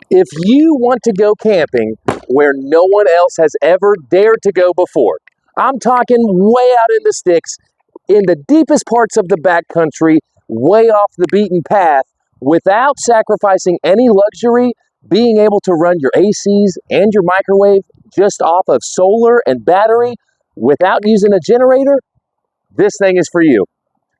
If you want to go camping where no one else has ever dared to go before, I'm talking way out in the sticks, in the deepest parts of the backcountry, way off the beaten path, without sacrificing any luxury, being able to run your ACs and your microwave just off of solar and battery without using a generator, this thing is for you.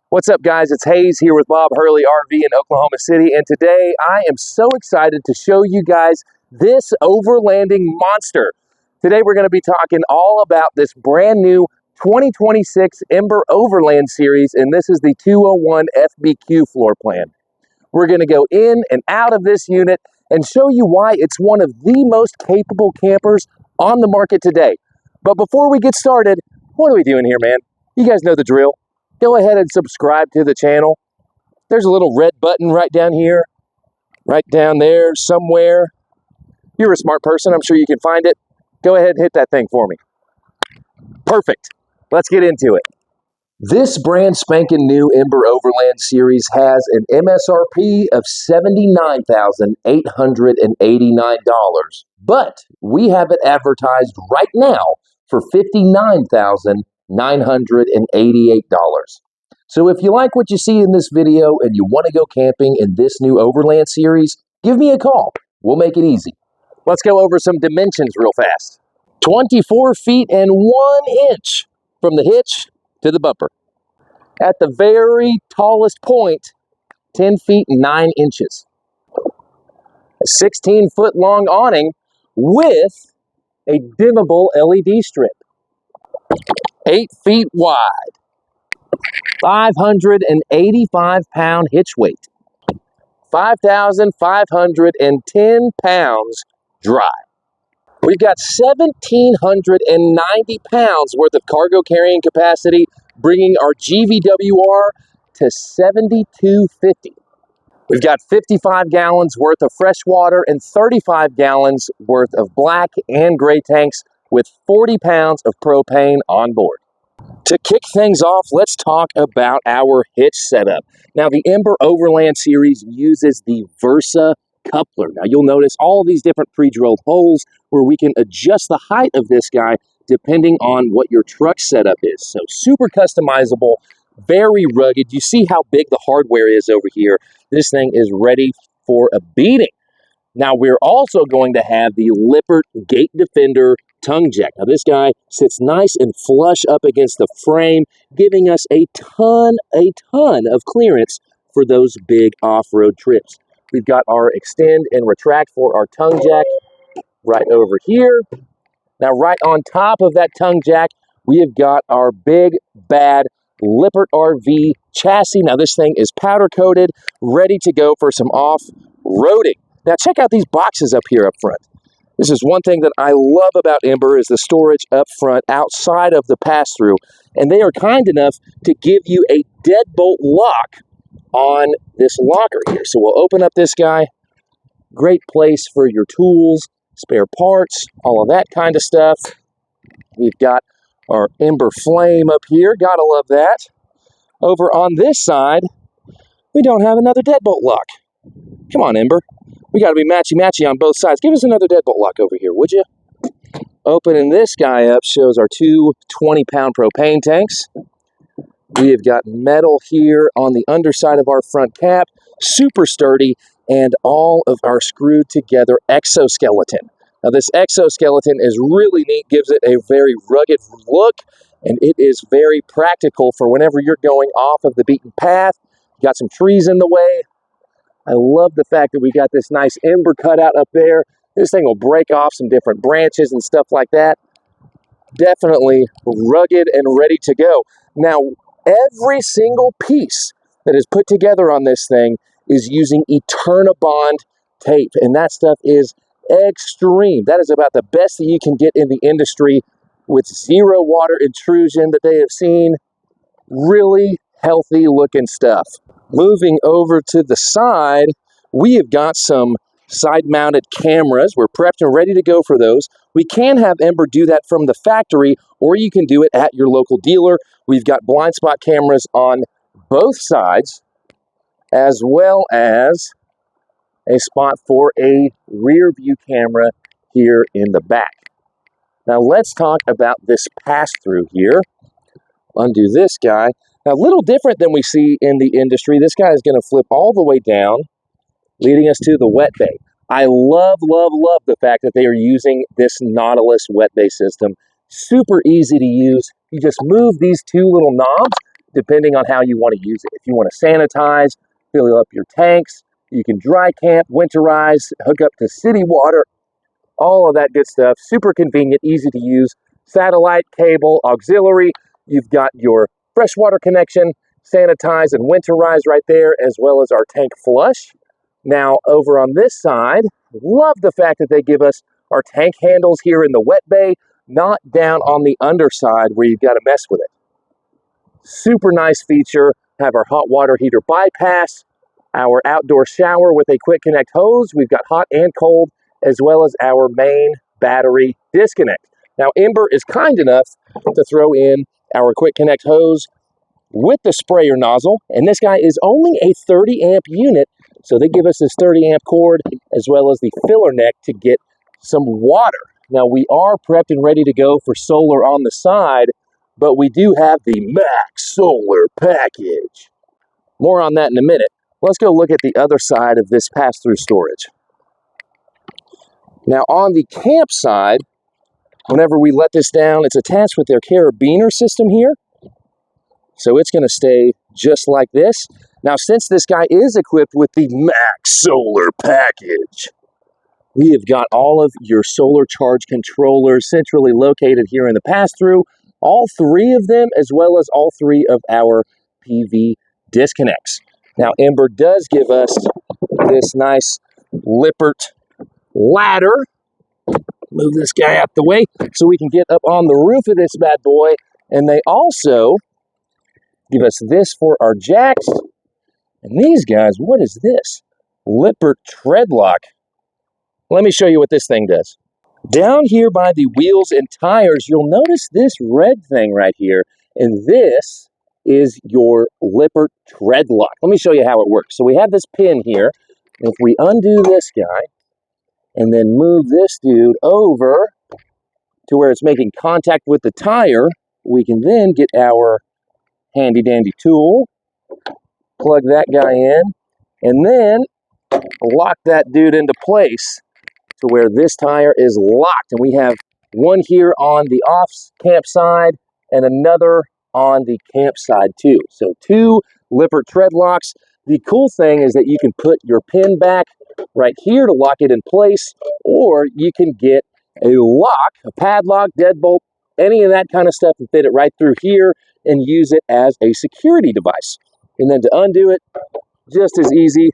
What's up, guys? It's Hayes here with Bob Hurley RV in Oklahoma City, and today I am so excited to show you guys this overlanding monster. Today we're going to be talking all about this brand new 2026 Ember Overland series, and this is the 201 FBQ floor plan. We're going to go in and out of this unit and show you why it's one of the most capable campers on the market today. But before we get started, what are we doing here, man? You guys know the drill. Go ahead and subscribe to the channel. There's a little red button right down here, right down there somewhere. You're a smart person. I'm sure you can find it. Go ahead and hit that thing for me. Perfect. Let's get into it. This brand spanking new Ember Overland series has an MSRP of $79,889, but we have it advertised right now for $59,988. So if you like what you see in this video and you want to go camping in this new Overland series, give me a call. We'll make it easy. Let's go over some dimensions real fast. 24 feet and 1 inch from the hitch to the bumper. At the very tallest point, 10 feet and 9 inches. A 16-foot long awning with a dimmable LED strip. 8 feet wide. 585-pound hitch weight. 5,510 pounds dry. We've got 1,790 pounds worth of cargo carrying capacity, bringing our GVWR to 7,250. We've got 55 gallons worth of fresh water and 35 gallons worth of black and gray tanks with 40 pounds of propane on board. To kick things off, let's talk about our hitch setup. Now, the Ember Overland series uses the Versa coupler. Now, you'll notice all these different pre-drilled holes where we can adjust the height of this guy depending on what your truck setup is. So super customizable, very rugged. You see how big the hardware is over here. This thing is ready for a beating. Now, we're also going to have the Lippert Gate Defender tongue jack. Now, this guy sits nice and flush up against the frame, giving us a ton of clearance for those big off-road trips. We've got our extend and retract for our tongue jack right over here. Now, right on top of that tongue jack, we have got our big, bad Lippert RV chassis. Now, this thing is powder coated, ready to go for some off-roading. Now, check out these boxes up here up front. This is one thing that I love about Ember is the storage up front outside of the pass-through. And they are kind enough to give you a deadbolt lock on this locker here. So we'll open up this guy. Great place for your tools, spare parts, all of that kind of stuff. We've got our Ember flame up here. Gotta love that. Over on this side, we don't have another deadbolt lock. Come on, Ember. We got to be matchy-matchy on both sides. Give us another deadbolt lock over here, would you? Opening this guy up shows our two 20-pound propane tanks. We have got metal here on the underside of our front cap, super sturdy, and all of our screwed together exoskeleton. Now, this exoskeleton is really neat, gives it a very rugged look, and it is very practical for whenever you're going off of the beaten path. You got some trees in the way. I love the fact that we got this nice Ember cutout up there. This thing will break off some different branches and stuff like that. Definitely rugged and ready to go. Now, every single piece that is put together on this thing is using Eternabond tape, and that stuff is extreme. That is about the best that you can get in the industry with zero water intrusion that they have seen. Really healthy looking stuff. Moving over to the side, we have got some side-mounted cameras. We're prepped and ready to go for those. We can have Ember do that from the factory, or you can do it at your local dealer. We've got blind spot cameras on both sides, as well as a spot for a rear view camera here in the back. Now let's talk about this pass-through here. Undo this guy. Now, a little different than we see in the industry. This guy is going to flip all the way down, leading us to the wet bay. I love, love, love the fact that they are using this Nautilus wet bay system. Super easy to use. You just move these two little knobs depending on how you want to use it. If you want to sanitize, fill up your tanks, you can dry camp, winterize, hook up to city water, all of that good stuff. Super convenient, easy to use. Satellite, cable, auxiliary. You've got your freshwater connection, sanitize and winterize right there, as well as our tank flush. Now, over on this side, love the fact that they give us our tank handles here in the wet bay, not down on the underside where you've got to mess with it. Super nice feature. Have our hot water heater bypass, our outdoor shower with a quick connect hose. We've got hot and cold, as well as our main battery disconnect. Now, Ember is kind enough to throw in our quick connect hose with the sprayer nozzle, and this guy is only a 30 amp unit, so they give us this 30 amp cord as well as the filler neck to get some water. Now, we are prepped and ready to go for solar on the side, but we do have the Max Solar package. More on that in a minute. Let's go look at the other side of this pass-through storage. Now, on the camp side, whenever we let this down, it's attached with their carabiner system here. So it's going to stay just like this. Now, since this guy is equipped with the Max Solar package, we have got all of your solar charge controllers centrally located here in the pass-through. All three of them, as well as all three of our PV disconnects. Now, Ember does give us this nice Lippert ladder. Move this guy out the way so we can get up on the roof of this bad boy. And they also give us this for our jacks. And these guys, what is this? Lippert tread lock. Let me show you what this thing does. Down here by the wheels and tires, you'll notice this red thing right here. And this is your Lippert tread lock. Let me show you how it works. So we have this pin here. If we undo this guy and then move this dude over to where it's making contact with the tire, we can then get our handy dandy tool, plug that guy in, and then lock that dude into place to where this tire is locked. And we have one here on the off camp side and another on the camp side too. So two Lippert tread locks. The cool thing is that you can put your pin back right here to lock it in place, or you can get a lock, a padlock, deadbolt, any of that kind of stuff and fit it right through here and use it as a security device. And then to undo it, just as easy,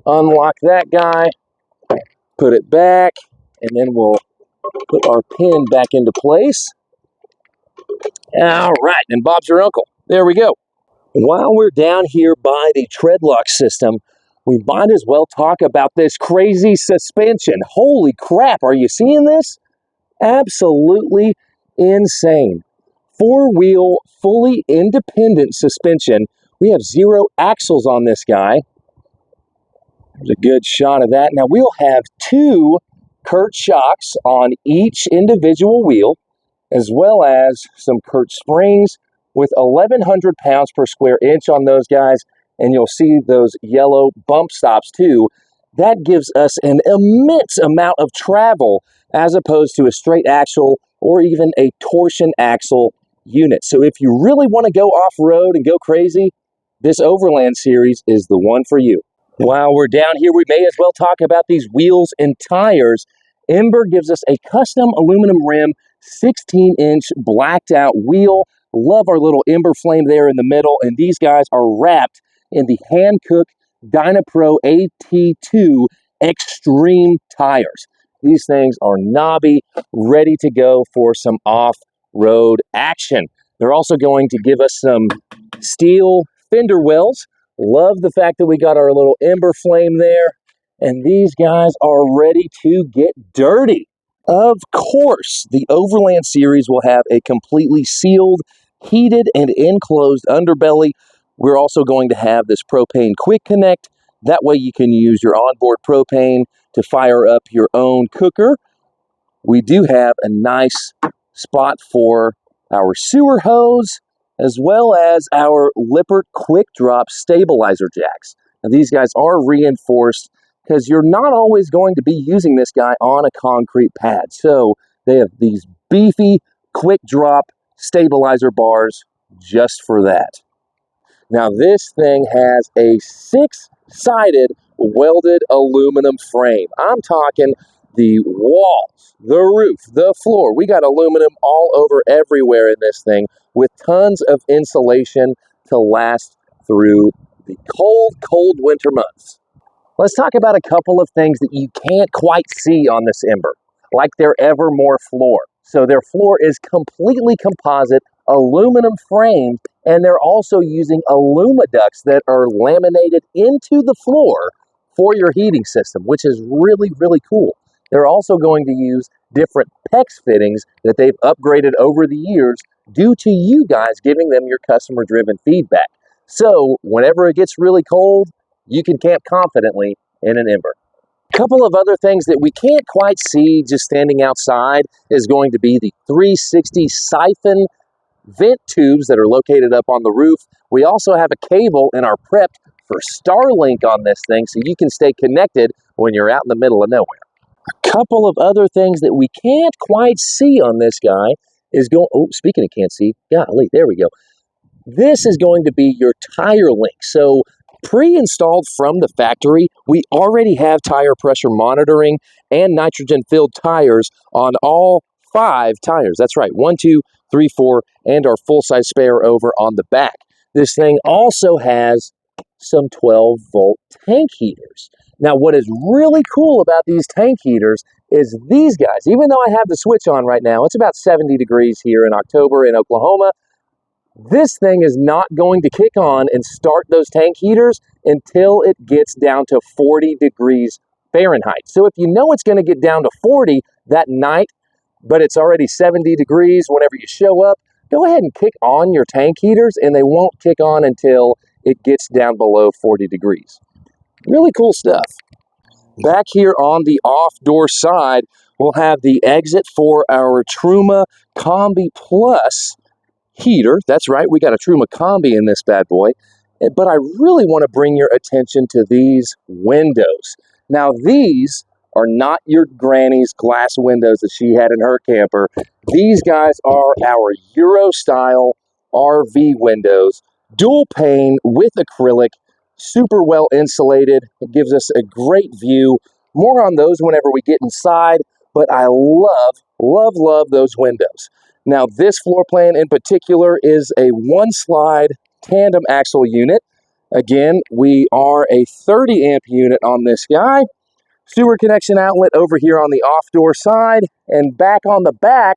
unlock that guy, put it back, and then we'll put our pin back into place. All right, and Bob's your uncle. There we go. While we're down here by the treadlock system, we might as well talk about this crazy suspension. Holy crap, are you seeing this? Absolutely insane. Four-wheel, fully independent suspension. We have 0 axles on this guy. There's a good shot of that. Now, we'll have 2 CURT shocks on each individual wheel, as well as some CURT springs with 1,100 pounds per square inch on those guys. And you'll see those yellow bump stops too. That gives us an immense amount of travel as opposed to a straight axle or even a torsion axle unit. So if you really want to go off-road and go crazy, this Overland series is the one for you. While we're down here, we may as well talk about these wheels and tires. Ember gives us a custom aluminum rim, 16-inch blacked out wheel. Love our little Ember flame there in the middle, and these guys are wrapped in the hand-cooked Dynapro AT2 Extreme tires. These things are knobby, ready to go for some off-road action. They're also going to give us some steel fender wells. Love the fact that we got our little Ember flame there, and these guys are ready to get dirty. Of course, the Overland series will have a completely sealed, heated, and enclosed underbelly. We're also going to have this propane quick connect That way you can use your onboard propane to fire up your own cooker. We do have a nice spot for our sewer hose, as well as our Lippert quick drop stabilizer jacks. Now these guys are reinforced because you're not always going to be using this guy on a concrete pad. So they have these beefy quick drop stabilizer bars just for that. Now this thing has a 6-sided welded aluminum frame. I'm talking the walls, the roof, the floor. We got aluminum all over everywhere in this thing with tons of insulation to last through the cold, cold winter months. Let's talk about a couple of things that you can't quite see on this Ember, like their Evermore floor. So their floor is completely composite, aluminum framed, and they're also using Alumaducts that are laminated into the floor for your heating system, which is really, really cool. They're also going to use different PEX fittings that they've upgraded over the years due to you guys giving them your customer-driven feedback. So whenever it gets really cold, you can camp confidently in an Ember. A couple of other things that we can't quite see just standing outside is going to be the 360 siphon vent tubes that are located up on the roof. We also have a cable in our prep for Starlink on this thing so you can stay connected when you're out in the middle of nowhere. A couple of other things that we can't quite see on this guy is speaking of can't see, golly, there we go. This is going to be your tire link. So pre-installed from the factory, we already have tire pressure monitoring and nitrogen-filled tires on all 5 tires. That's right, 1, 2, 3, 4, and our full-size spare over on the back. This thing also has some 12-volt tank heaters. Now, what is really cool about these tank heaters is these guys, even though I have the switch on right now, it's about 70 degrees here in October in Oklahoma. This thing is not going to kick on and start those tank heaters until it gets down to 40 degrees Fahrenheit. So if you know it's going to get down to 40 that night, but it's already 70 degrees whenever you show up, go ahead and kick on your tank heaters and they won't kick on until it gets down below 40 degrees. Really cool stuff. Back here on the off-door side, we'll have the exit for our Truma Combi Plus heater. That's right, we got a Truma Combi in this bad boy. But I really want to bring your attention to these windows. Now, these are not your granny's glass windows that she had in her camper. These guys are our Euro-style RV windows, dual pane with acrylic, super well insulated. It gives us a great view. More on those whenever we get inside, but I love, love, love those windows. Now, this floor plan in particular is a 1-slide tandem axle unit. Again, we are a 30 amp unit on this guy. Sewer connection outlet over here on the off-door side, and back on the back,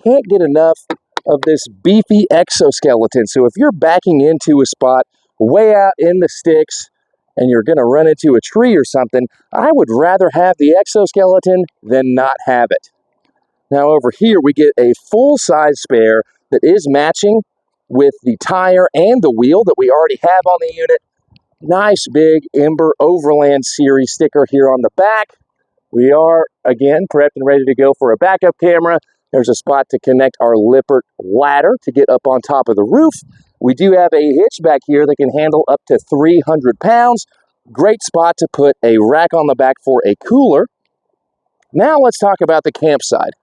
can't get enough of this beefy exoskeleton. So if you're backing into a spot way out in the sticks and you're going to run into a tree or something, I would rather have the exoskeleton than not have it. Now over here we get a full-size spare that is matching with the tire and the wheel that we already have on the unit. Nice big Ember Overland series sticker here on the back. We are, again, prepped and ready to go for a backup camera. There's a spot to connect our Lippert ladder to get up on top of the roof. We do have a hitch back here that can handle up to 300 pounds. Great spot to put a rack on the back for a cooler. Now let's talk about the campsite.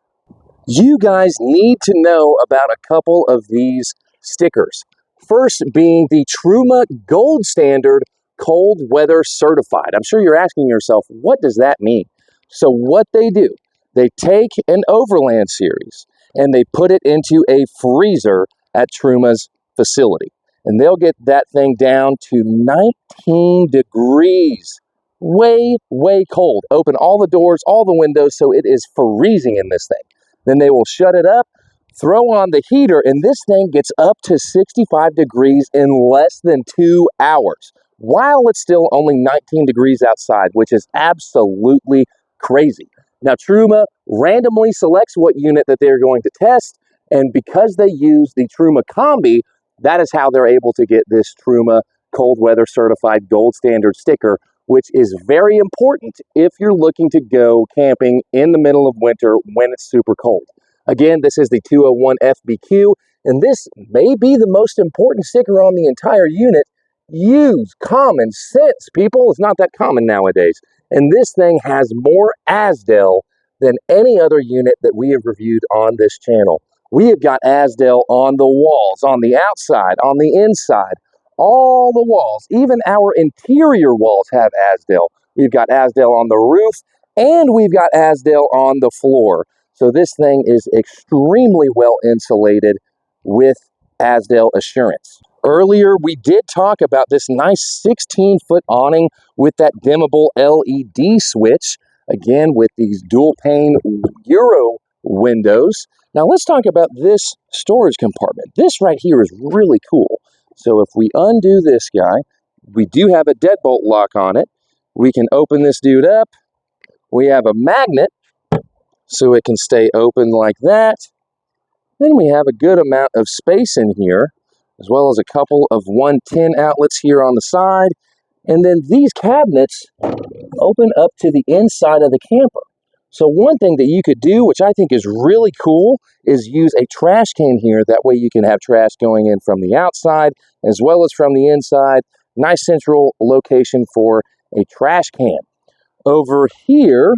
You guys need to know about a couple of these stickers. First being the Truma Gold Standard Cold Weather Certified. I'm sure you're asking yourself, what does that mean? So what they do, they take an Overland series and they put it into a freezer at Truma's facility. And they'll get that thing down to 19 degrees. Way, way cold. Open all the doors, all the windows, so it is freezing in this thing. Then they will shut it up, throw on the heater, and this thing gets up to 65 degrees in less than 2 hours, while it's still only 19 degrees outside, which is absolutely crazy. Now, Truma randomly selects what unit that they're going to test, and because they use the Truma Combi, that is how they're able to get this Truma Cold Weather Certified Gold Standard sticker which is very important if you're looking to go camping in the middle of winter when it's super cold. Again, this is the 201FBQ, and this may be the most important sticker on the entire unit. Use common sense, people. It's not that common nowadays. And this thing has more ASDEL than any other unit that we have reviewed on this channel. We have got ASDEL on the walls, on the outside, on the inside, all the walls. Even our interior walls have ASDEL. We've got ASDEL on the roof, and we've got ASDEL on the floor. So this thing is extremely well insulated with ASDEL assurance. Earlier, we did talk about this nice 16-foot awning with that dimmable LED switch, again with these dual pane Euro windows. Now let's talk about this storage compartment. This right here is really cool. So if we undo this guy, we do have a deadbolt lock on it. We can open this dude up. We have a magnet so it can stay open like that. Then we have a good amount of space in here, as well as a couple of 110 outlets here on the side. And then these cabinets open up to the inside of the camper. So one thing that you could do, which I think is really cool, is use a trash can here. That way you can have trash going in from the outside as well as from the inside. Nice central location for a trash can. Over here,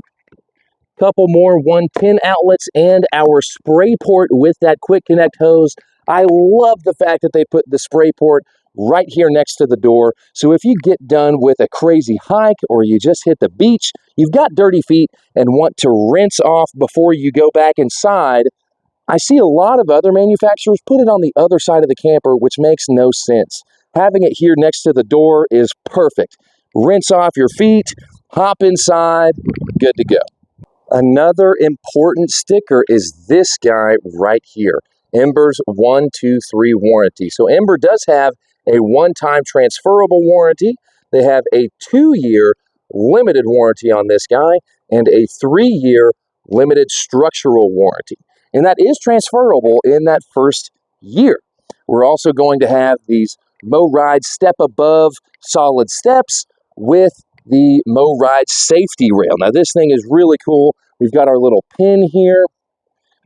couple more 110 outlets and our spray port with that quick connect hose. I love the fact that they put the spray port right here next to the door. So if you get done with a crazy hike or you just hit the beach, you've got dirty feet and want to rinse off before you go back inside, I see a lot of other manufacturers put it on the other side of the camper, which makes no sense. Having it here next to the door is perfect. Rinse off your feet, hop inside, good to go. Another important sticker is this guy right here, Ember's 1-2-3 warranty. So Ember does have a one-time transferable warranty. They have a 2-year limited warranty on this guy and a 3-year limited structural warranty. And that is transferable in that first year. We're also going to have these MoRide step above solid steps with the MoRide safety rail. Now this thing is really cool. We've got our little pin here.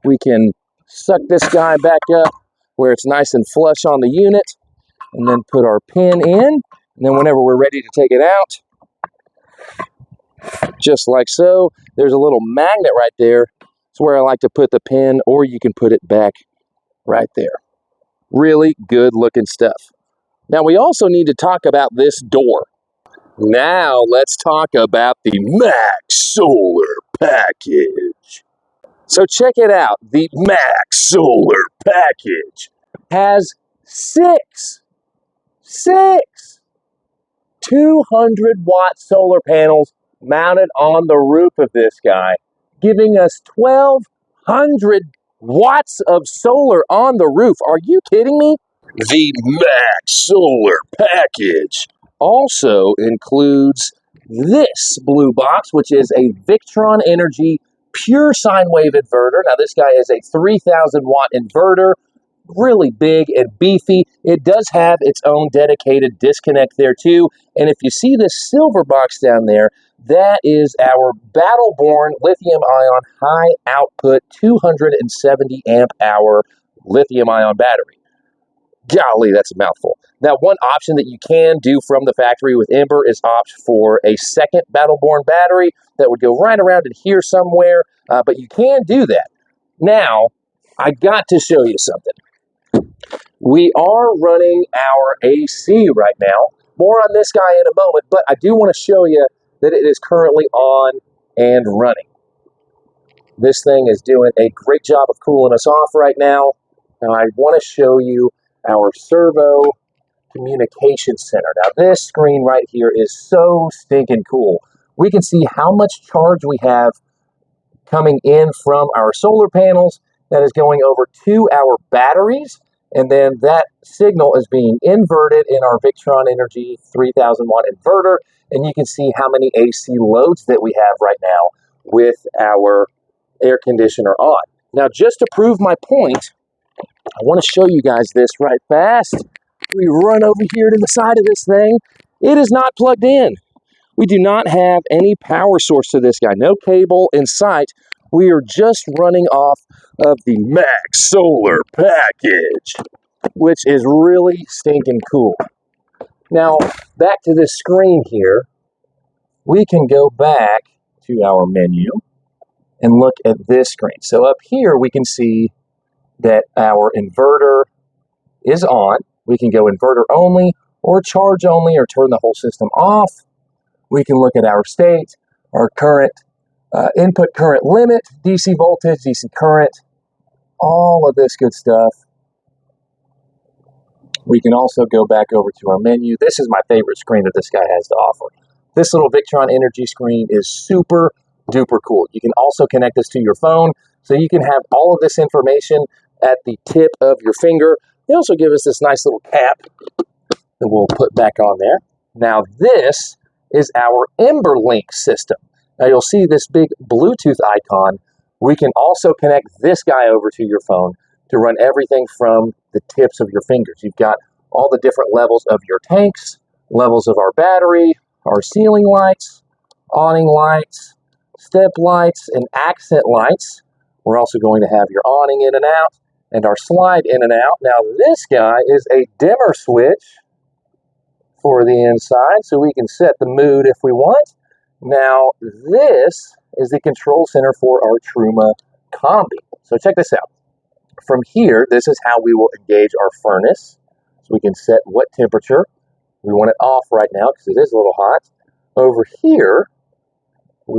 We can suck this guy back up where it's nice and flush on the unit, and then put our pin in. And then whenever we're ready to take it out, just like so, there's a little magnet right there. It's where I like to put the pin, or you can put it back right there. Really good looking stuff. Now we also need to talk about this door. Now let's talk about the Max Solar package. So check it out. The Max Solar package has six 200-watt solar panels mounted on the roof of this guy, giving us 1,200 watts of solar on the roof. Are you kidding me? The Max Solar package also includes this blue box, which is a Victron Energy pure sine wave inverter. Now this guy is a 3,000-watt inverter, really big and beefy. It does have its own dedicated disconnect there too. And if you see this silver box down there, that is our Battleborn lithium-ion high-output 270 amp-hour lithium-ion battery. Golly, that's a mouthful. Now, one option that you can do from the factory with Ember is opt for a second Battleborn battery that would go right around in here somewhere, but you can do that. Now, I got to show you something. We are running our AC right now. More on this guy in a moment, but I do want to show you that it is currently on and running. This thing is doing a great job of cooling us off right now. Now, I want to show you our servo communication center. Now, this screen right here is so stinking cool. We can see how much charge we have coming in from our solar panels that is going over to our batteries, and then that signal is being inverted in our Victron Energy 3,000-watt inverter, and you can see how many AC loads that we have right now with our air conditioner on. Now, just to prove my point, I want to show you guys this right fast. We run over here to the side of this thing. It is not plugged in. We do not have any power source to this guy, no cable in sight. We are just running off of the Max Solar package, which is really stinking cool. Now, back to this screen here, we can go back to our menu and look at this screen. So up here, we can see that our inverter is on. We can go inverter only or charge only or turn the whole system off. We can look at our state, our current input current limit, DC voltage, DC current, all of this good stuff. We can also go back over to our menu. This is my favorite screen that this guy has to offer. This little Victron Energy screen is super duper cool. You can also connect this to your phone, so you can have all of this information at the tip of your finger. They also give us this nice little cap that we'll put back on there. Now this is our Ember Link system. Now you'll see this big Bluetooth icon. We can also connect this guy over to your phone to run everything from the tips of your fingers. You've got all the different levels of your tanks, levels of our battery, our ceiling lights, awning lights, step lights, and accent lights. We're also going to have your awning in and out and our slide in and out. Now this guy is a dimmer switch for the inside, so we can set the mood if we want. Now this is the control center for our Truma Combi. So check this out. From here, this is how we will engage our furnace. So we can set what temperature. We want it off right now because it is a little hot. Over here,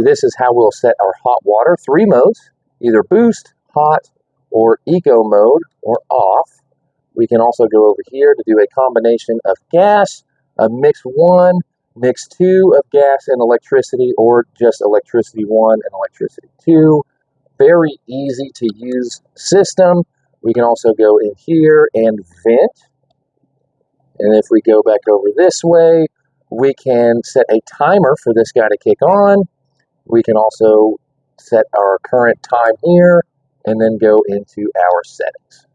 this is how we'll set our hot water. 3 modes, either boost, hot, or eco mode, or off. We can also go over here to do a combination of gas, a mix 1, mix 2 of gas and electricity, or just electricity 1 and electricity 2. Very easy to use system. We can also go in here and vent. And if we go back over this way, we can set a timer for this guy to kick on. We can also set our current time here and then go into our settings,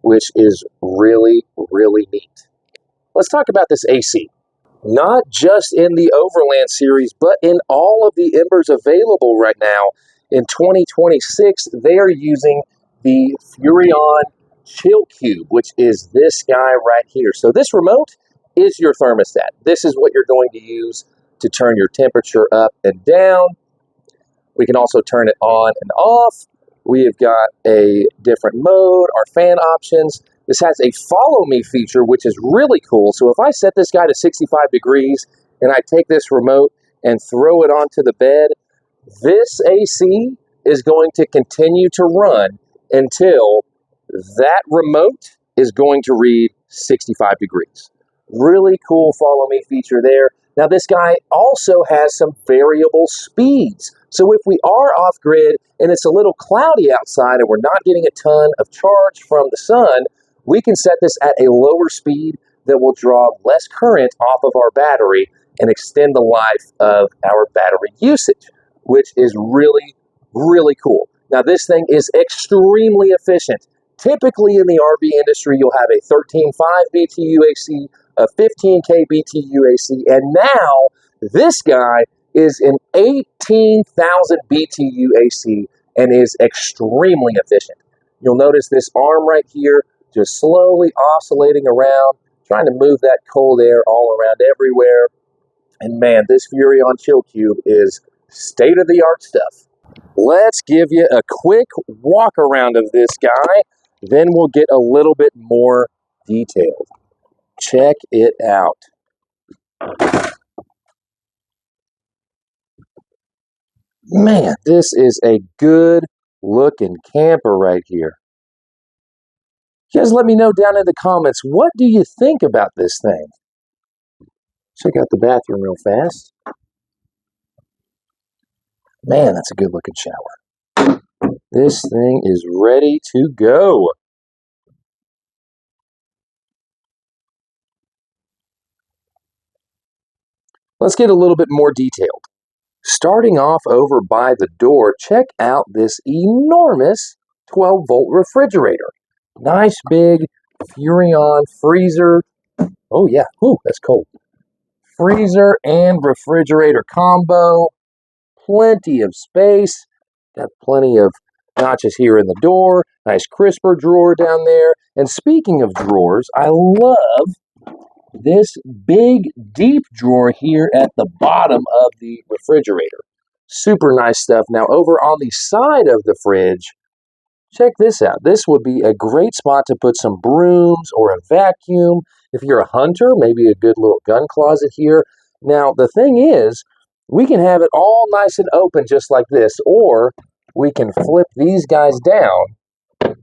which is really, really neat. Let's talk about this AC. Not just in the Overland series, but in all of the Embers available right now. In 2026, they are using the Furrion Chill Cube, which is this guy right here. So this remote is your thermostat. This is what you're going to use to turn your temperature up and down. We can also turn it on and off. We have got a different mode, our fan options. This has a follow me feature, which is really cool. So if I set this guy to 65 degrees and I take this remote and throw it onto the bed, this AC is going to continue to run until that remote is going to read 65 degrees. Really cool follow me feature there. Now this guy also has some variable speeds. So if we are off grid and it's a little cloudy outside and we're not getting a ton of charge from the sun, we can set this at a lower speed that will draw less current off of our battery and extend the life of our battery usage, which is really, really cool. Now this thing is extremely efficient. Typically in the RV industry, you'll have a 13.5 BTU AC, a 15K BTU AC, and now this guy is an 18,000 BTU AC and is extremely efficient. You'll notice this arm right here just slowly oscillating around, trying to move that cold air all around everywhere. And man, this Furrion Chill Cube is state-of-the-art stuff. Let's give you a quick walk around of this guy, then we'll get a little bit more detailed. Check it out. Man, this is a good looking camper right here. You guys let me know down in the comments, what do you think about this thing? Check out the bathroom real fast. Man, that's a good looking shower. This thing is ready to go. Let's get a little bit more detailed. Starting off over by the door, check out this enormous 12-volt refrigerator. Nice big Furrion freezer. Oh yeah, ooh, that's cold. freezer and refrigerator combo. Plenty of space. Got plenty of notches here in the door. Nice crisper drawer down there. And speaking of drawers, I love this big, deep drawer here at the bottom of the refrigerator. Super nice stuff. Now, over on the side of the fridge, check this out. This would be a great spot to put some brooms or a vacuum. If you're a hunter, maybe a good little gun closet here. Now, the thing is, we can have it all nice and open just like this, or we can flip these guys down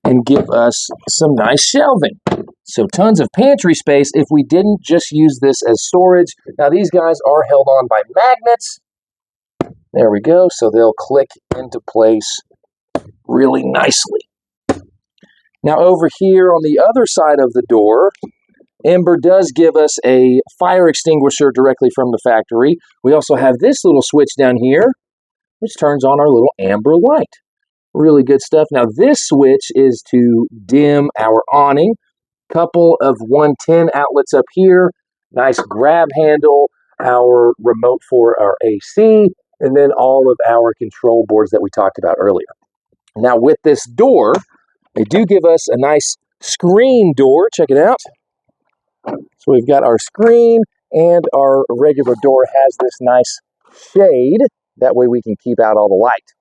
and give us some nice shelving. So tons of pantry space if we didn't just use this as storage. Now, these guys are held on by magnets. There we go. So they'll click into place really nicely. Now, over here on the other side of the door, Ember does give us a fire extinguisher directly from the factory. We also have this little switch down here, which turns on our little amber light. Really good stuff. Now, this switch is to dim our awning. Couple of 110 outlets up here. Nice grab handle, our remote for our AC, and then all of our control boards that we talked about earlier. Now, with this door, they do give us a nice screen door. Check it out. So we've got our screen, and our regular door has this nice shade. That way we can keep out all the light.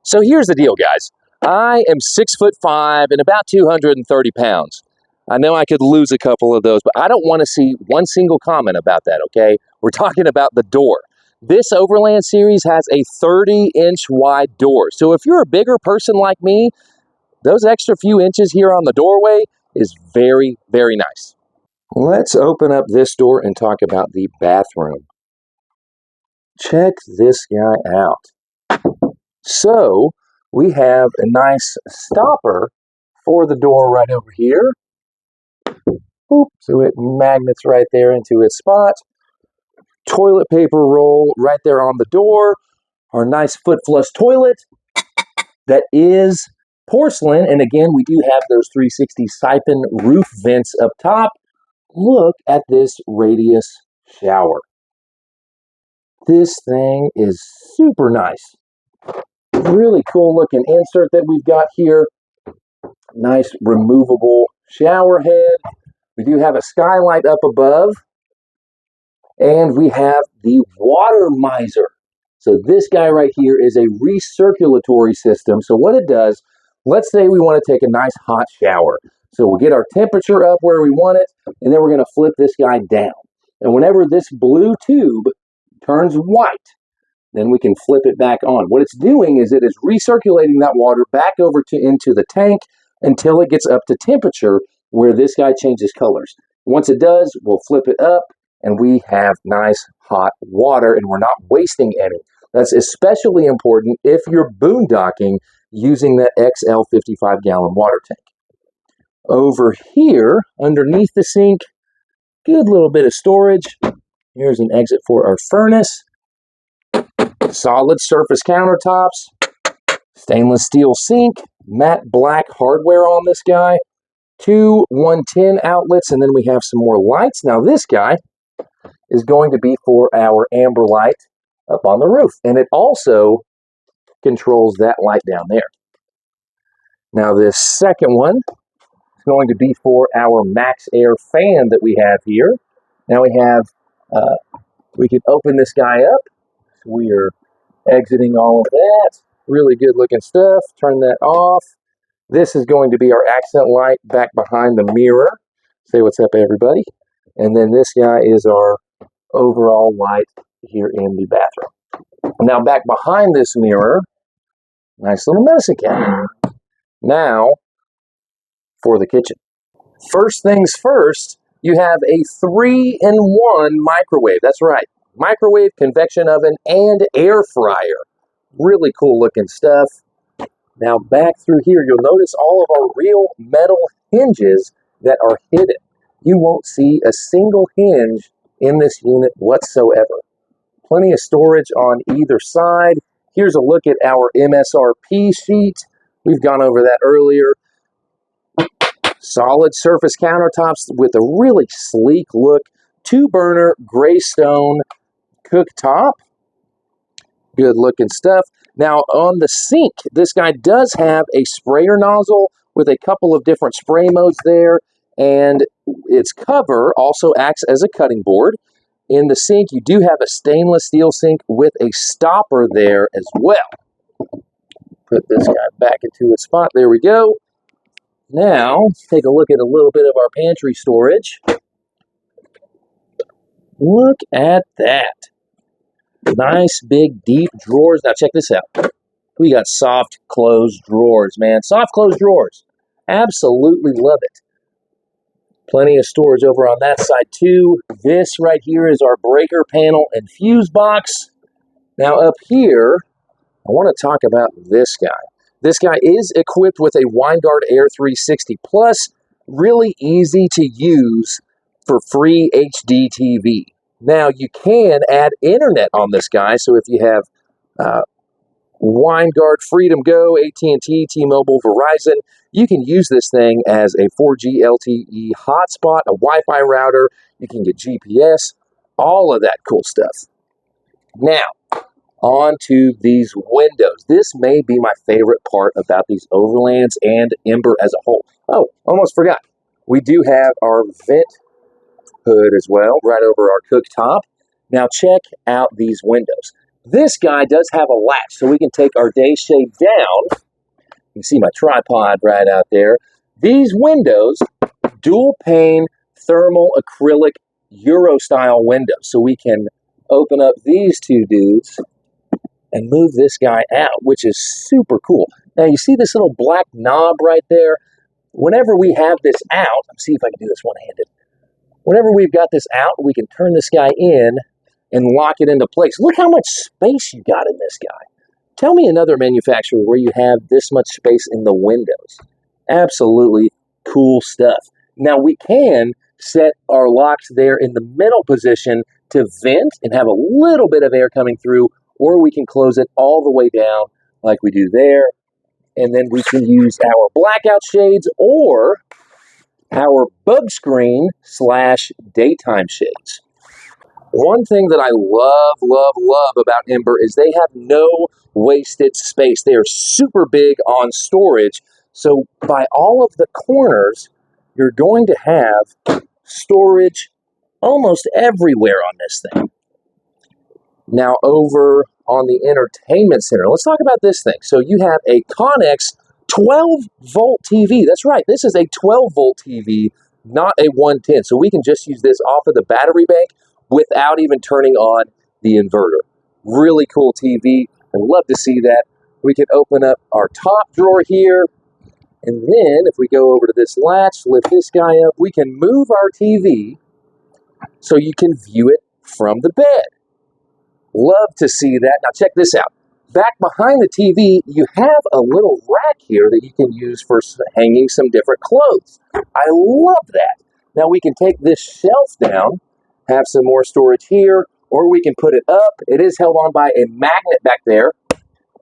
So here's the deal, guys. I am 6'5" and about 230 pounds. I know I could lose a couple of those, but I don't want to see one single comment about that, okay? We're talking about the door. This Overland series has a 30-inch wide door. So if you're a bigger person like me, those extra few inches here on the doorway is very, very nice. Let's open up this door and talk about the bathroom. Check this guy out. So we have a nice stopper for the door right over here. Boop, so it magnets right there into its spot. Toilet paper roll right there on the door. Our nice foot flush toilet that is porcelain. And again, we do have those 360 siphon roof vents up top. Look at this radius shower. This thing is super nice. Really cool looking insert that we've got here. Nice removable shower head. We do have a skylight up above. And we have the water miser. So this guy right here is a recirculatory system. So what it does, let's say we want to take a nice hot shower. So we'll get our temperature up where we want it, and then we're going to flip this guy down. And whenever this blue tube turns white, then we can flip it back on. What it's doing is it is recirculating that water back over into the tank until it gets up to temperature where this guy changes colors. Once it does, we'll flip it up, and we have nice hot water, and we're not wasting any. That's especially important if you're boondocking using that XL 55-gallon water tank. Over here, underneath the sink, good little bit of storage. Here's an exit for our furnace. Solid surface countertops. Stainless steel sink. Matte black hardware on this guy. 2 110 outlets, and then we have some more lights. Now this guy is going to be for our amber light up on the roof. And it also controls that light down there. Now this second one is going to be for our max air fan that we have here. Now we have, we can open this guy up. So we are exiting all of that. Really good looking stuff. Turn that off. This is going to be our accent light back behind the mirror. Say what's up, everybody. And then this guy is our overall light here in the bathroom. Now back behind this mirror, nice little medicine cabinet. Now for the kitchen. First things first, you have a 3-in-1 microwave. That's right. Microwave, convection oven, and air fryer. Really cool looking stuff. Now back through here, you'll notice all of our real metal hinges that are hidden. You won't see a single hinge in this unit whatsoever. Plenty of storage on either side. Here's a look at our MSRP sheet. We've gone over that earlier. Solid surface countertops with a really sleek look. 2-burner gray stone cooktop. Good looking stuff. Now on the sink, this guy does have a sprayer nozzle with a couple of different spray modes there, and its cover also acts as a cutting board. In the sink, you do have a stainless steel sink with a stopper there as well. Put this guy back into its spot. There we go. Now, let's take a look at a little bit of our pantry storage. Look at that. Nice, big, deep drawers. Now, check this out. We got soft closed drawers, man. Soft closed drawers. Absolutely love it. Plenty of storage over on that side, too. This right here is our breaker panel and fuse box. Now, up here, I want to talk about this guy. This guy is equipped with a WineGuard Air 360 Plus. Really easy to use for free HD TV. Now, you can add internet on this guy, so if you have WineGuard, Freedom Go, AT&T, T-Mobile, Verizon, you can use this thing as a 4G LTE hotspot, a Wi-Fi router. You can get GPS, all of that cool stuff. Now, on to these windows. This may be my favorite part about these Overlands and Ember as a whole. Oh, almost forgot. We do have our vent hood as well, right over our cooktop. Now check out these windows. This guy does have a latch, so we can take our day shade down. You can see my tripod right out there. These windows, dual pane, thermal acrylic Euro style windows. So we can open up these two dudes and move this guy out, which is super cool. Now you see this little black knob right there? Whenever we have this out, let's see if I can do this one-handed. Whenever we've got this out, we can turn this guy in and lock it into place. Look how much space you got in this guy. Tell me another manufacturer where you have this much space in the windows. Absolutely cool stuff. Now we can set our locks there in the middle position to vent and have a little bit of air coming through, or we can close it all the way down like we do there. And then we can use our blackout shades or our bug screen / daytime shades. One thing that I love about Ember is they have no wasted space. They are super big on storage. So by all of the corners, you're going to have storage almost everywhere on this thing. Now over on the entertainment center, let's talk about this thing. So you have a Connex 12-volt TV. That's right, this is a 12-volt TV, not a 110. So we can just use this off of the battery bank without even turning on the inverter. Really cool TV. I love to see that. We can open up our top drawer here. And then if we go over to this latch, lift this guy up, we can move our TV so you can view it from the bed. Love to see that. Now check this out. Back behind the TV, you have a little rack here that you can use for hanging some different clothes. I love that. Now we can take this shelf down, have some more storage here, or we can put it up. It is held on by a magnet back there,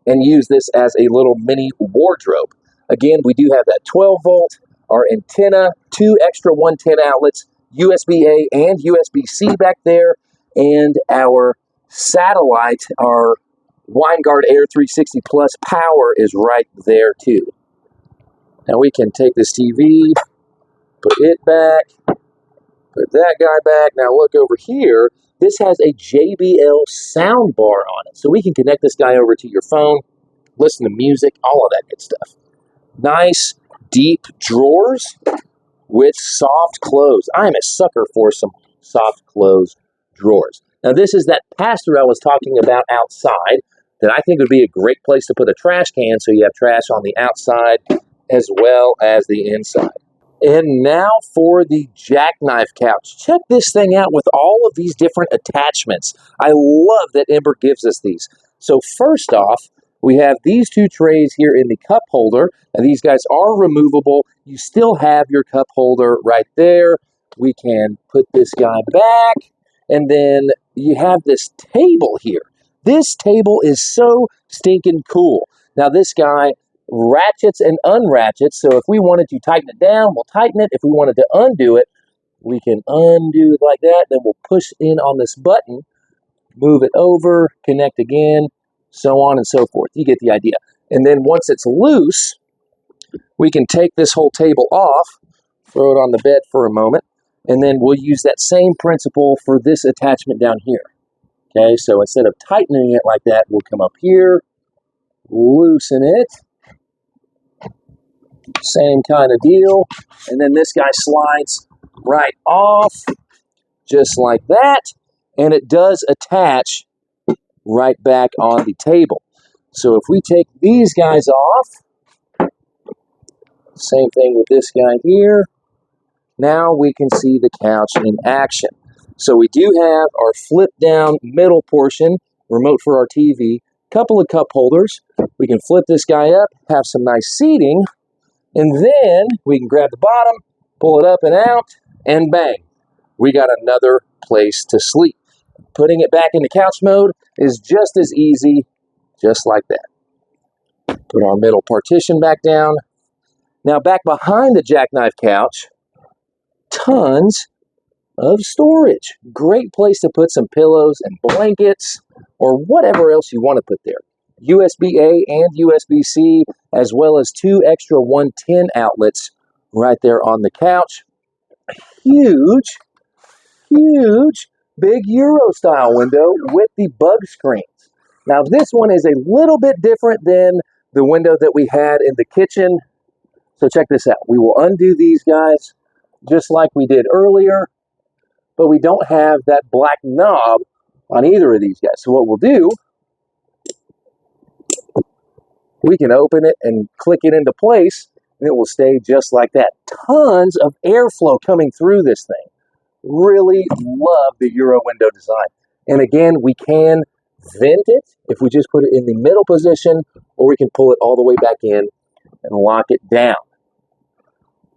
and use this as a little mini wardrobe. Again, we do have that 12-volt, our antenna, 2 extra 110 outlets, USB-A and USB-C back there, and our satellite, our WineGuard Air 360 Plus power is right there too. Now we can take this TV, put it back, put that guy back. Now look over here. This has a JBL sound bar on it. So we can connect this guy over to your phone, listen to music, all of that good stuff. Nice, deep drawers with soft close. I am a sucker for some soft close drawers. Now this is that pass-through I was talking about outside that I think would be a great place to put a trash can so you have trash on the outside as well as the inside. And now for the jackknife couch. Check this thing out with all of these different attachments. I love that Ember gives us these. So first off, we have these two trays here in the cup holder. Now these guys are removable. You still have your cup holder right there. We can put this guy back. And then you have this table here. This table is so stinking cool. Now this guy, ratchets and unratchets. So if we wanted to tighten it down, we'll tighten it. If we wanted to undo it, we can undo it like that. Then we'll push in on this button, move it over, connect again, so on and so forth. You get the idea. And then once it's loose, we can take this whole table off, throw it on the bed for a moment, and then we'll use that same principle for this attachment down here. Okay, so instead of tightening it like that, we'll come up here, loosen it, same kind of deal, and then this guy slides right off, just like that, and it does attach right back on the table. So if we take these guys off, same thing with this guy here, now we can see the couch in action. So we do have our flip down middle portion, remote for our TV, couple of cup holders. We can flip this guy up, have some nice seating, and then we can grab the bottom, pull it up and out, and bang, we got another place to sleep. Putting it back into couch mode is just as easy, just like that. Put our middle partition back down. Now back behind the jackknife couch, tons of storage. Great place to put some pillows and blankets or whatever else you want to put there. USB-A and USB-C, as well as 2 extra 110 outlets right there on the couch. Huge, huge, big Euro-style window with the bug screens. Now this one is a little bit different than the window that we had in the kitchen. So check this out. We will undo these guys just like we did earlier, but we don't have that black knob on either of these guys. So what we'll do, we can open it and click it into place, and it will stay just like that. Tons of airflow coming through this thing. Really love the Euro window design. And again, we can vent it if we just put it in the middle position, or we can pull it all the way back in and lock it down.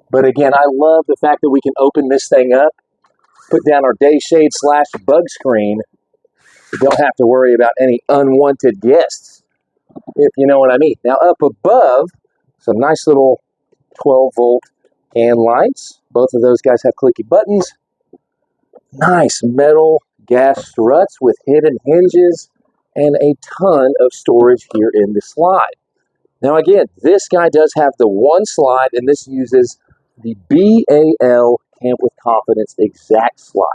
But again, I love the fact that we can open this thing up, put down our day shade / bug screen. We don't have to worry about any unwanted guests, if you know what I mean. Now up above, some nice little 12-volt can lights. Both of those guys have clicky buttons. Nice metal gas struts with hidden hinges and a ton of storage here in the slide. Now again, this guy does have the one slide, and this uses the BAL Camp with Confidence exact slide.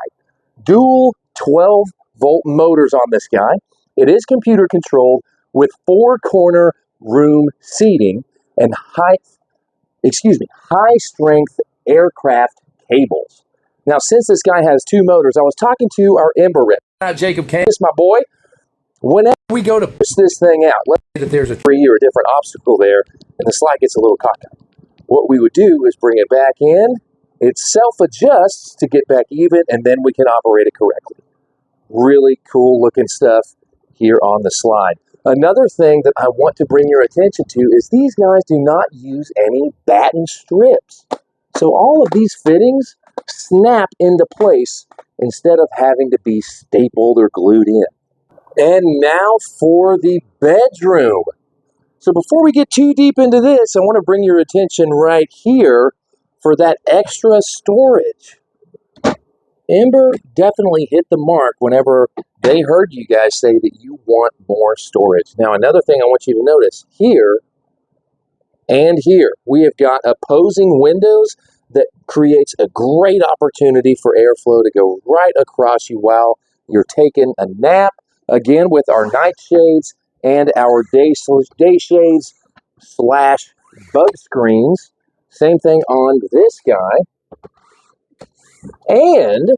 Dual 12-volt motors on this guy. It is computer controlled with 4-corner room seating and high strength aircraft cables. Now, since this guy has 2 motors, I was talking to our Ember rep, Jacob Canis, my boy. Whenever we go to push this thing out, let's say that there's a tree or a different obstacle there, and the slide gets a little cockeyed. What we would do is bring it back in. It self-adjusts to get back even, and then we can operate it correctly. Really cool looking stuff here on the slide. Another thing that I want to bring your attention to is these guys do not use any batten strips. So all of these fittings snap into place instead of having to be stapled or glued in. And now for the bedroom. So before we get too deep into this, I want to bring your attention right here for that extra storage. Ember definitely hit the mark whenever they heard you guys say that you want more storage. Now, another thing I want you to notice here and here, we have got opposing windows that creates a great opportunity for airflow to go right across you while you're taking a nap. Again, with our night shades and our day shades / bug screens. Same thing on this guy. And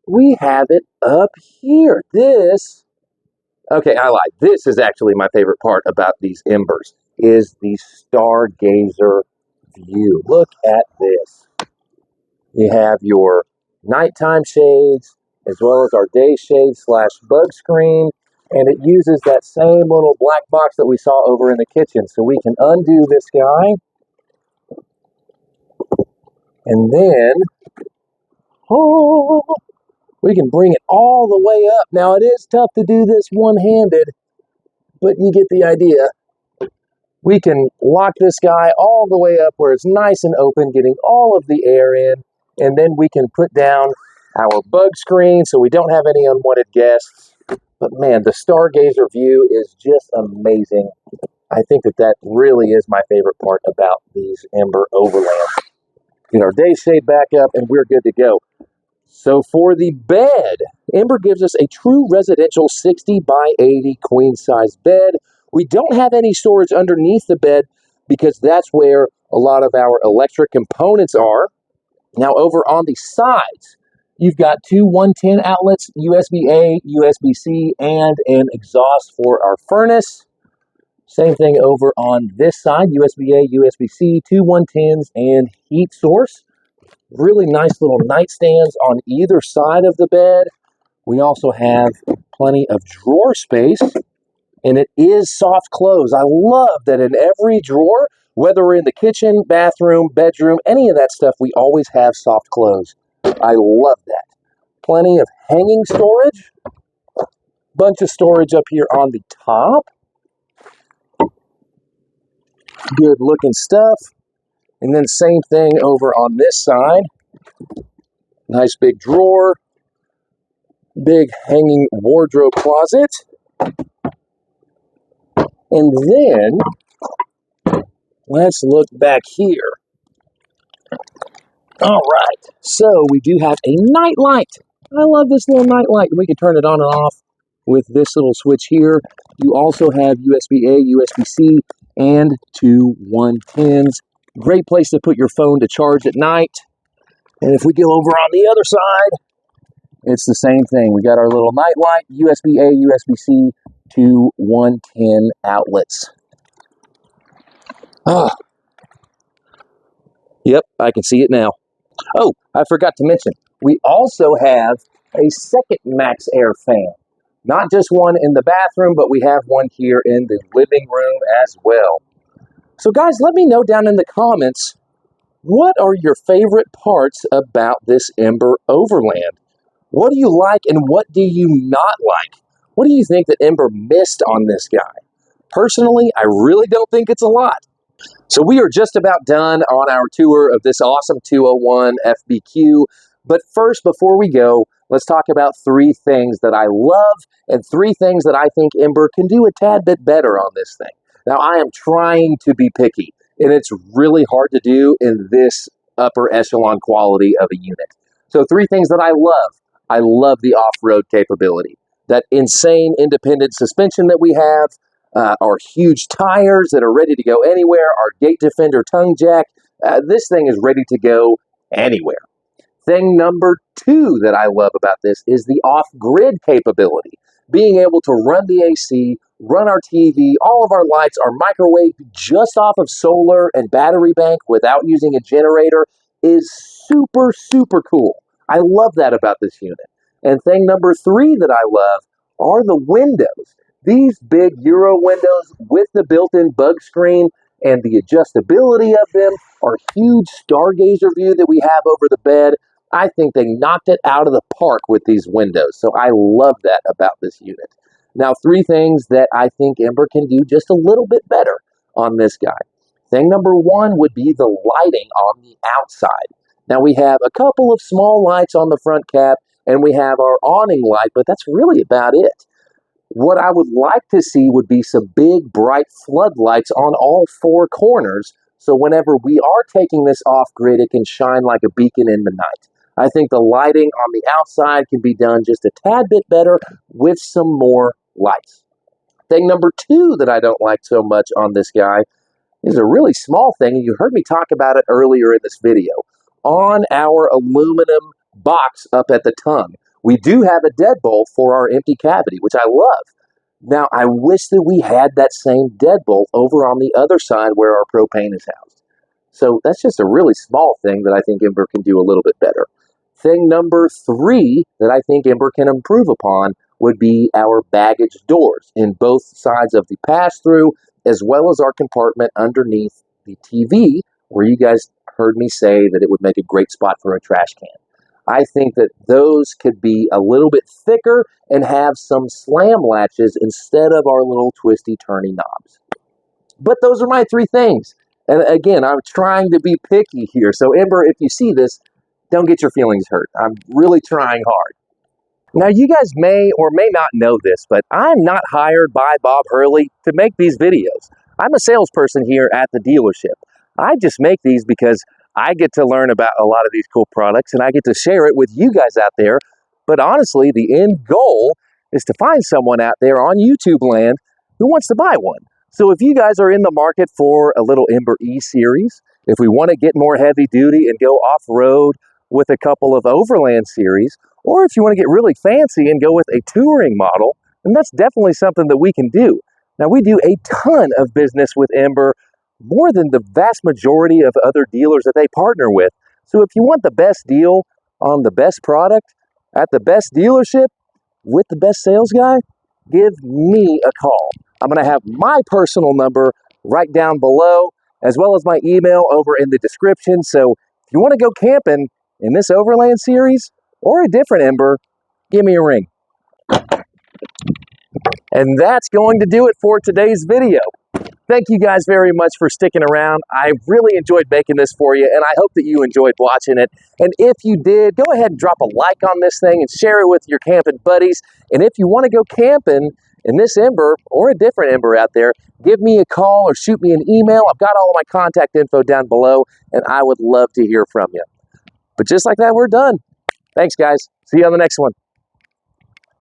we have it up here. Okay, I lied. This is actually my favorite part about these Embers, is the Stargazer view. Look at this. You have your nighttime shades, as well as our day shade / bug screen, and it uses that same little black box that we saw over in the kitchen. So we can undo this guy, and then, we can bring it all the way up. Now, it is tough to do this one-handed, but you get the idea. We can lock this guy all the way up where it's nice and open, getting all of the air in, and then we can put down our bug screen so we don't have any unwanted guests. But man, the Stargazer view is just amazing. I think that really is my favorite part about these Ember Overlands. Get our day shade back up and we're good to go. So for the bed, Ember gives us a true residential 60 by 80 queen size bed. We don't have any storage underneath the bed because that's where a lot of our electric components are. Now over on the sides, you've got two 110 outlets, USB-A, USB-C, and an exhaust for our furnace. Same thing over on this side, USB-A, USB-C, two 110s, and heat source. Really nice little nightstands on either side of the bed. We also have plenty of drawer space, and it is soft close. I love that in every drawer, whether we're in the kitchen, bathroom, bedroom, any of that stuff, we always have soft close. I love that. Plenty of hanging storage. Bunch of storage up here on the top. Good looking stuff. And then same thing over on this side. Nice big drawer. Big hanging wardrobe closet. And then, let's look back here. All right, so we do have a night light. I love this little night light. We can turn it on and off with this little switch here. You also have USB-A, USB-C, and two 110s. Great place to put your phone to charge at night. And if we go over on the other side, it's the same thing. We got our little night light, USB-A, USB-C, two 110 outlets. Ah, yep, I can see it now. Oh, I forgot to mention, we also have a second Max Air fan. Not just one in the bathroom, but we have one here in the living room as well. So guys, let me know down in the comments, what are your favorite parts about this Ember Overland? What do you like and what do you not like? What do you think that Ember missed on this guy? Personally, I really don't think it's a lot. So we are just about done on our tour of this awesome 201 FBQ. But first, before we go, let's talk about three things that I love and three things that I think Ember can do a tad bit better on this thing. Now, I am trying to be picky, and it's really hard to do in this upper echelon quality of a unit. So three things that I love. I love the off-road capability. That insane independent suspension that we have, our huge tires that are ready to go anywhere, our gate defender tongue jack. This thing is ready to go anywhere. Thing number two that I love about this is the off-grid capability. Being able to run the AC, run our TV, all of our lights, our microwave just off of solar and battery bank without using a generator is super, super cool. I love that about this unit. And thing number three that I love are the windows. These big Euro windows with the built-in bug screen and the adjustability of them, our huge Stargazer view that we have over the bed, I think they knocked it out of the park with these windows. So I love that about this unit. Now, three things that I think Ember can do just a little bit better on this guy. Thing number one would be the lighting on the outside. Now, we have a couple of small lights on the front cap, and we have our awning light, but that's really about it. What I would like to see would be some big, bright floodlights on all four corners, so whenever we are taking this off-grid, it can shine like a beacon in the night. I think the lighting on the outside can be done just a tad bit better with some more lights. Thing number two that I don't like so much on this guy is a really small thing, and you heard me talk about it earlier in this video. On our aluminum box up at the tongue, we do have a deadbolt for our empty cavity, which I love. Now, I wish that we had that same deadbolt over on the other side where our propane is housed. So that's just a really small thing that I think Ember can do a little bit better. Thing number three that I think Ember can improve upon would be our baggage doors in both sides of the pass-through, as well as our compartment underneath the TV, where you guys heard me say that it would make a great spot for a trash can. I think that those could be a little bit thicker and have some slam latches instead of our little twisty turny knobs. But those are my three things. And again, I'm trying to be picky here. So Ember, if you see this, don't get your feelings hurt. I'm really trying hard. Now, you guys may or may not know this, but I'm not hired by Bob Hurley to make these videos. I'm a salesperson here at the dealership. I just make these because I get to learn about a lot of these cool products and I get to share it with you guys out there. But honestly, the end goal is to find someone out there on YouTube land who wants to buy one. So if you guys are in the market for a little Ember E series, if we want to get more heavy duty and go off-road with a couple of Overland series, or if you want to get really fancy and go with a touring model, then that's definitely something that we can do. Now, we do a ton of business with Ember, more than the vast majority of other dealers that they partner with. So if you want the best deal on the best product at the best dealership with the best sales guy, give me a call. I'm going to have my personal number right down below, as well as my email over in the description. So if you want to go camping in this Overland series or a different Ember, give me a ring. And that's going to do it for today's video. Thank you guys very much for sticking around. I really enjoyed making this for you, and I hope that you enjoyed watching it. And if you did, go ahead and drop a like on this thing and share it with your camping buddies. And if you want to go camping in this Ember or a different Ember out there, give me a call or shoot me an email. I've got all of my contact info down below, and I would love to hear from you. But just like that, we're done. Thanks, guys. See you on the next one.